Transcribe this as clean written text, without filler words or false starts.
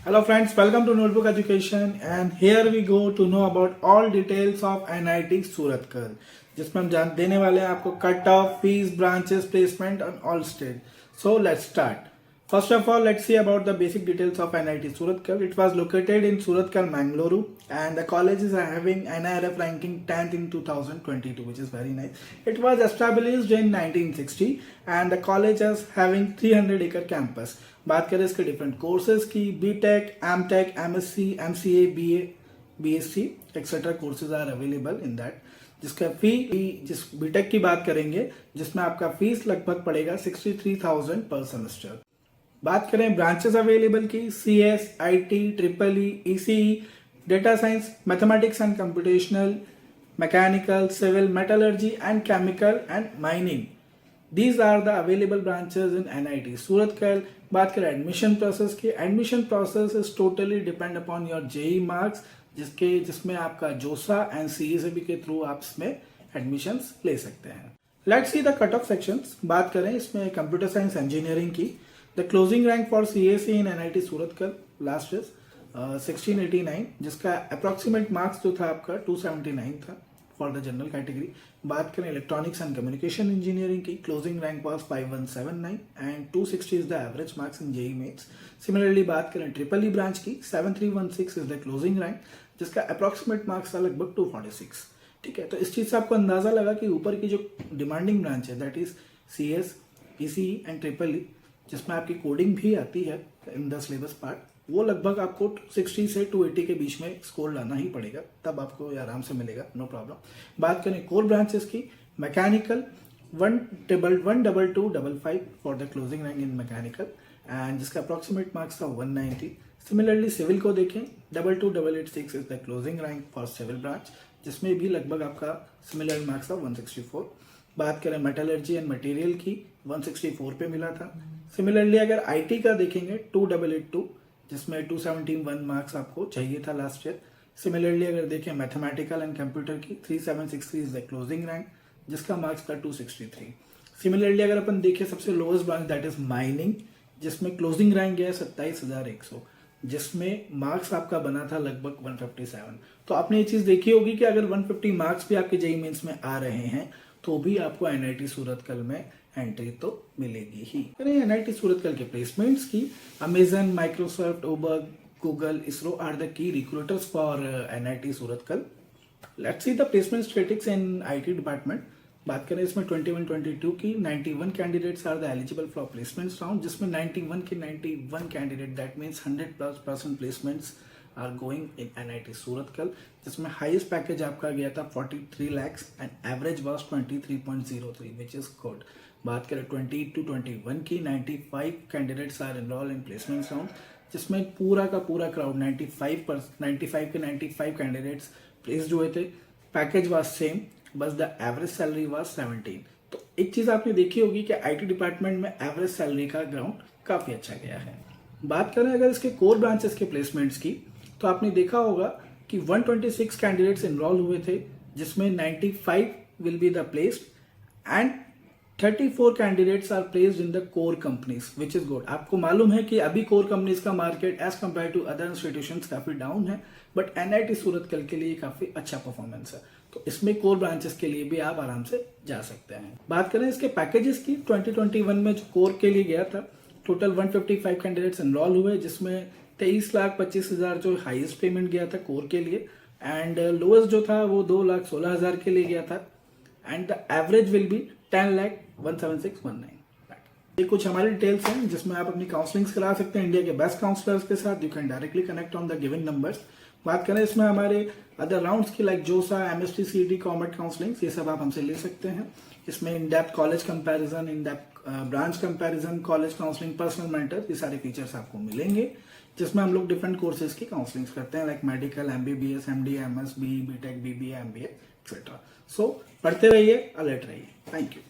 Hello friends, welcome to Notebook Education and here we go to know about all details of NIT Surathkal जिसमें हम जान देने वाले हैं आपको cut off fees branches placement on all state. So let's start. First of all, let's see about the basic details of NIT Surathkal. It was located in Surathkal, Mangaluru, and the college is having NIRF ranking 10th in 2022, which is very nice. It was established in 1960, and the college is having 300-acre campus. बात करें इसके different courses की, BTech, MTech, MSc, MCA, BA, BSc etcetera courses are available in that. जिसका जिस BTech की बात करेंगे जिसमें आपका फीस लगभग पड़ेगा 63,000 पर सेमेस्टर. बात करें ब्रांचेस अवेलेबल की, CS, IT, triple E, ECE, data science, mathematics and computational, mechanical, civil, metallurgy and chemical and mining. These are the available branches in NIT Surathkal. बात करें एडमिशन प्रोसेस की, admission process is totally depend upon your JEE marks जिसमें आपका जोसा and CESB के through आप इसमें admissions ले सकते हैं. Let's see the cut off sections. बात करें इसमें कंप्यूटर साइंस इंजीनियरिंग की, the closing rank for CSE in NIT Surathkal last is 1689 जिसका अप्रोक्सीमेट मार्क्स जो था आपका 279 था फॉर द जनरल कैटेगरी. बात करें इलेक्ट्रॉनिक्स एंड कम्युनिकेशन इंजीनियरिंग की, closing rank was 5179 and 260 is the average marks in JEE Mains. Similarly बात करें ट्रिपल ई ब्रांच की, 7316 इज द क्लोजिंग रैंक जिसका अप्रोक्सीमेट मार्क्स था लगभग 246. ठीक है, तो इस चीज से आपको अंदाजा लगा कि ऊपर की जो डिमांडिंग ब्रांच है that is CS, ECE and triple E जिसमें आपकी कोडिंग भी आती है इन द सिलेबस पार्ट, वो लगभग आपको 60 से 280 के बीच में स्कोर लाना ही पड़ेगा, तब आपको ये आराम से मिलेगा, नो प्रॉब्लम. बात करें कोर ब्रांचेस की, mechanical 12255 for the closing rank in mechanical and जिसका अप्रोक्सीमेट मार्क्स था 190. सिमिलरली सिविल को देखें, 22886 is the closing rank for civil branch जिसमें भी लगभग आपका सिमिलर मार्क्स था 164. बात करें मेटलर्जी एंड मटेरियल की, 164 पे मिला था. सिमिलरली अगर IT का देखेंगे 2882 जिसमें 271 मार्क्स आपको चाहिए था लास्ट ईयर. सिमिलरली अगर देखें मैथमेटिकल एंड कंप्यूटर की, 3763 इज द क्लोजिंग रैंक जिसका मार्क्स था 263. सिमिलरली अगर अपन देखें सबसे lowest branch that is mining जिसमें क्लोजिंग रैंक गया 27,100 जिसमें मार्क्स आपका बना था लगभग 157. तो आपने ये चीज देखी होगी कि अगर 150 मार्क्स भी आपके जेईई मेंस में आ रहे हैं तो भी आपको NIT सूरतकल में एंट्री तो मिलेगी ही. NIT सूरतकल के प्लेसमेंट्स की, अमेजन, माइक्रोसॉफ्ट, ओबर्ग, Google, ISRO are the key recruiters for NIT Surathkal. Let's see the placement statistics in IT department. बात करें इसमें 21-22 की 91 candidates are the eligible for placements round जिसमें 91 के 91 candidate that means 100+% placements are going in NIT Surathkal जिसमें highest package आपका गया था 43 lakhs and average was 23.03 which is good. बात करें 20-21 की, 95 candidates are enroll in placement round जिसमें पूरा का पूरा क्राउड 95 के 95 कैंडिडेट्स प्लेस्ड हुए थे. पैकेज वाज सेम बस द एवरेज सैलरी वाज 17. तो एक चीज आपने देखी होगी कि IT डिपार्टमेंट में एवरेज सैलरी का ग्राउंड काफी अच्छा गया है. बात करें अगर इसके कोर ब्रांचेस के प्लेसमेंट्स की तो आपने देखा होगा कि 126 कैंडिडेट्स एनरोल हुए थे जिसमें 95 will be the placed and 34 candidates are placed in the core companies which is good. आपको मालूम है कि अभी कोर कंपनीज का market as compare to other institutions काफी डाउन है बट NIT सूरतकल के लिए काफी अच्छा परफॉर्मेंस है, तो इसमें कोर ब्रांचेस के लिए भी आप आराम से जा सकते हैं. बात करें इसके पैकेजेस की, 2021 में जो कोर के लिए गया था टोटल 155 कैंडिडेट्स एनरोल हुए जिसमें 23,25,000 जो हाईएस्ट पेमेंट गया था कोर के लिए एंड लोएस्ट जो था वो 2,16,000 के लिए गया था and the average will be 10,01,7619. ये कुछ हमारी डिटेल्स हैं जिसमें आप अपनी काउंसलिंग्स करा सकते हैं इंडिया के बेस्ट काउंसलर्स के साथ. You can directly connect on the given numbers. बात करें इसमें हमारे अदर राउंड्स की लाइक जोसा, MST, CET, कॉमेट काउंसलिंग्स, ये सब आप हमसे ले सकते हैं. इसमें in depth college comparison, in depth branch comparison, college counselling, personal mentor, ये सारे फीचर्स आपको मिलेंगे जिसमें हम लोग डिफरेंट कोर्सेज की काउंसलिंग्स करते हैं like medical, MBBS, MD, MS, BE, BTech, BBA, MBA etcetera. So पढ़ते रहिए, अलर्ट रहिए. Thank you.